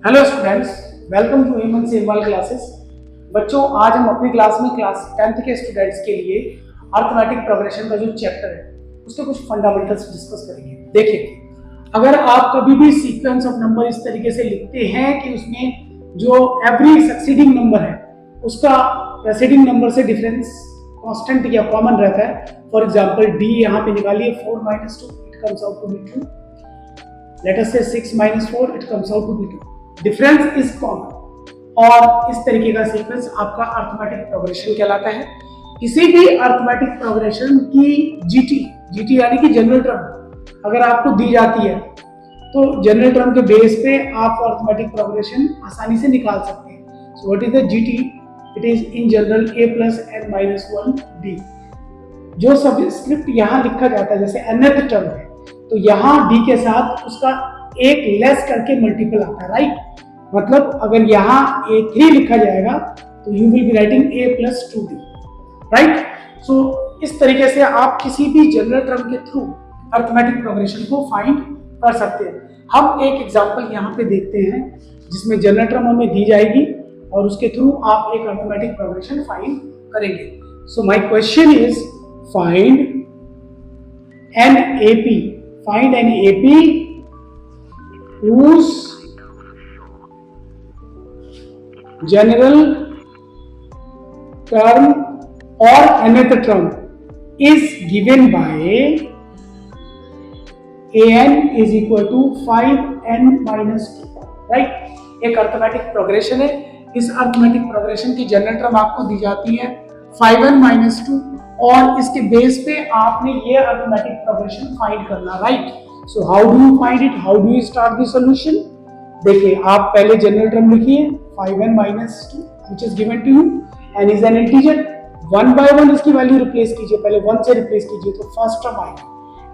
Hello students, welcome to Hemant Semwal classes. बच्चों, आज हम अपनी क्लास में क्लास 10th के स्टूडेंट्स के लिए अर्थमेटिक प्रोग्रेशन का जो चैप्टर है उसके कुछ फंडामेंटल्स डिस्कस करेंगे। देखिए, अगर आप कभी भी सीक्वेंस ऑफ नंबर इस तरीके से लिखते हैं कि उसमें जो एवरी सक्सीडिंग नंबर है उसका प्रेसीडिंग नंबर से डिफरेंस कांस्टेंट या कॉमन रहता है। फॉर एग्जांपल डी यहाँ पे निकालिए 4 - 2 it comes out to be 2। Let us say 6 - 4 it comes out to be 2। Difference is common और इस तरीके का सीक्वेंस आपका अर्थमेटिक प्रोग्रेशन कहलाता है। किसी भी अर्थमेटिक प्रोग्रेशन की जीटी यानी कि जनरल टर्म अगर आपको दी जाती है तो जनरल टर्म के बेस पे आप अर्थमेटिक प्रोग्रेशन आसानी से निकाल सकते हैं। So what is the GT? It is in general a + n - 1 d। जो सब स्क्रिप्ट यहाँ लिखा जाता है जैसे nth टर्म है तो यहाँ d के साथ उसका एक लेस करके मल्टीपल आता है, राइट? मतलब अगर यहाँ a3 लिखा जाएगा तो you will be writing a + 2d, right? So इस तरीके से आप किसी भी जनरल टर्म के थ्रू अर्थमेटिक प्रोग्रेशन को फाइंड कर सकते हैं। हम एक एग्जांपल यहाँ पे देखते हैं जिसमें जनरल टर्म हमें दी जाएगी और उसके थ्रू आप एक अर्थमेटिक प्रोग्रेशन फाइंड करेंगे। So my question is find an AP whose general term or nth term is given by an is equal to 5n - 2, right? एक अर्थमेटिक प्रोग्रेशन है। इस अर्थमेटिक प्रोग्रेशन की जनरल टर्म आपको दी जाती है 5n - 2 और इसके बेस पे आपने ये अर्थमेटिक प्रोग्रेशन फाइंड करना, right? So how do you find it? How do you start the solution? देखिए, आप पहले जनरल टर्म लिखिए 5n - 2 which is given to you, n is an integer, 1 by 1 इसकी वैल्यू रिप्लेस कीजिए, पहले 1 से replace कीजिए तो फर्स्ट टर्म आएगा,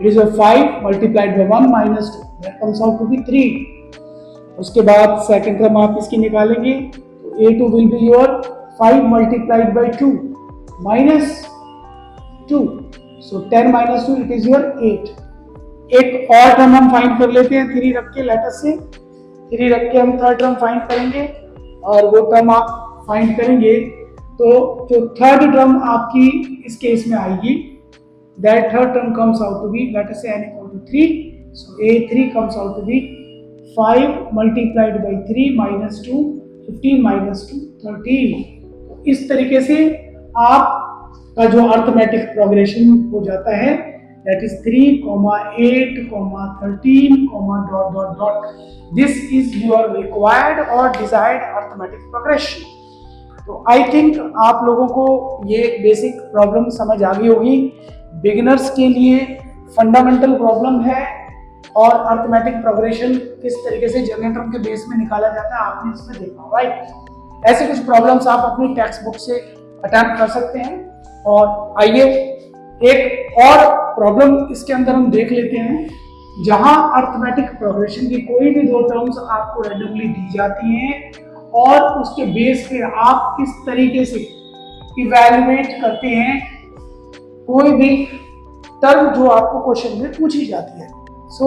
it is 5 multiplied by 1 - 2 that comes out to be 3। उसके बाद सेकंड टर्म आप इसकी निकालेंगे तो a2 will be your 5 multiplied by 2 minus 2, so 10 - 2 it is your 8। एक और टर्म हम फाइंड कर लेते हैं 3 रख के, लेटर से 3 रख के हम थर्ड टर्म फाइंड करेंगे और वो टर्म आप फाइंड करेंगे तो जो थर्ड टर्म आपकी इस केस में आएगी that third term comes out to be letter से n = 3, so a3 comes out to be 5 multiplied by 3 - 2 15 - 2 13। इस तरीके से आपका जो अर्थमेटिक प्रोग्रेशन हो जाता है that is 3, 8, 13, ... This is your required or desired arithmetic progression। तो आई थिंक आप लोगों को ये बेसिक प्रॉब्लम समझ आ गई होगी। बिगिनर्स के लिए फंडामेंटल प्रॉब्लम है और अर्थमेटिक प्रोग्रेशन किस तरीके से जनरल टर्म के बेस में निकाला जाता है आपने इसमें देखा, राइट? ऐसे कुछ प्रॉब्लम्स आप अपनी टेक्स्ट बुक से अटेम्प्ट कर सकते हैं। और आइए एक और प्रॉब्लम इसके अंदर हम देख लेते हैं जहां अर्थमेटिक प्रोग्रेशन की कोई भी दो टर्म्स आपको रैंडमली दी जाती हैं और उसके बेस पे आप किस तरीके से इवैल्यूएट करते हैं कोई भी टर्म जो आपको क्वेश्चन में पूछी जाती है। सो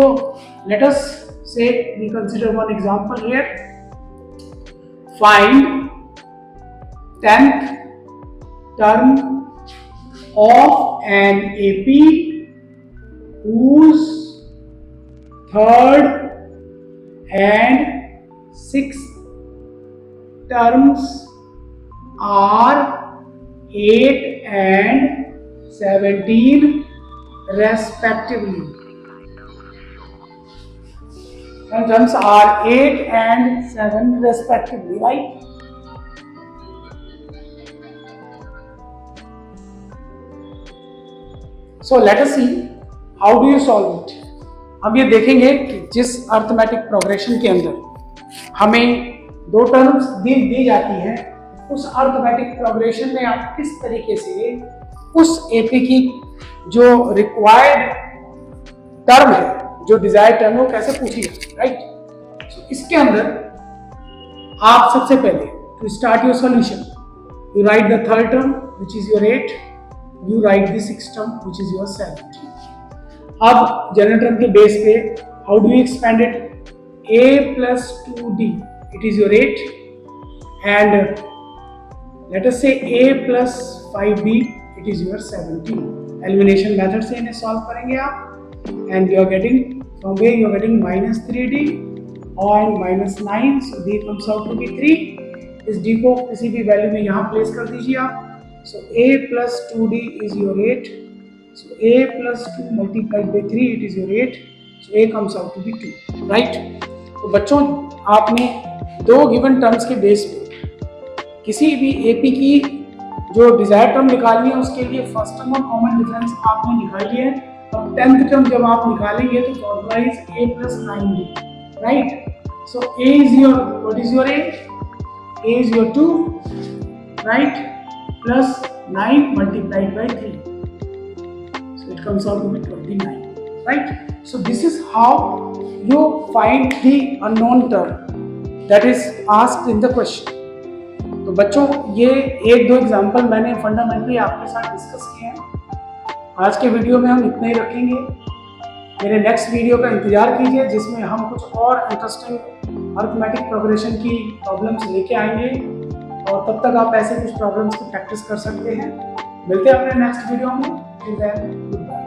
let us say we consider one example here. Find 10th term of an AP whose third and sixth terms are 8 and 17 respectively. And terms are 8 and 7 respectively, right? So let us see how do you solve it। हम ये देखेंगे कि जिस arithmetic progression के अंदर हमें दो terms दी जाती है उस अर्थमेटिक प्रोग्रेशन में आप किस तरीके से उस एपी की जो रिक्वायर्ड टर्म है, जो डिजायर्ड टर्म है, वो कैसे पूछी जाती है, राइट? सो इसके अंदर आप सबसे पहले to start your solution you write the third term which is your 8, you write the sixth term which is your 17। अब जनरल टर्म के बेस पे how do you expand it? a + 2d it is your 8, and let us say a plus 5b, it is your 17. Elimination method से इन्हें solve करेंगे आप, and you are getting from a you are getting minus 3d और minus 9, so d comes out to be 3. इस d को किसी भी value में यहाँ प्लेस कर दीजिए आप. So a plus 2d is your 8. So a plus 2 multiplied by 3, it is your 8. So a comes out to be 2, right? तो बच्चों आपने दो गिवन टर्म्स के बेस पे किसी भी एपी की जो डिजायर टर्म निकालनी है उसके लिए फर्स्ट टर्म और कॉमन डिफरेंस आपने निकाल लिया है. अब 10th टर्म जब आप निकालेंगे तो formula is a plus 9d, right? So a is your, what is your a is your 2, right, plus 9 multiplied by 3, so it comes out to be 29, right? So this is how you find the unknown term that is asked in the question. तो बच्चों ये एक दो example मैंने fundamentally आपके साथ discuss किए हैं. आज के वीडियो में हम इतना ही रखेंगे. मेरे नेक्स्ट वीडियो का इंतजार कीजिए जिसमें हम कुछ और इंटरेस्टिंग अरिथमेटिक प्रोग्रेशन की प्रॉब्लम्स लेके आएंगे, और तब तक आप ऐसे कुछ प्रॉब्लम्स की प्रैक्टिस कर सकते हैं. मिलते हैं अपने नेक्स्ट वीडियो में. Good bye.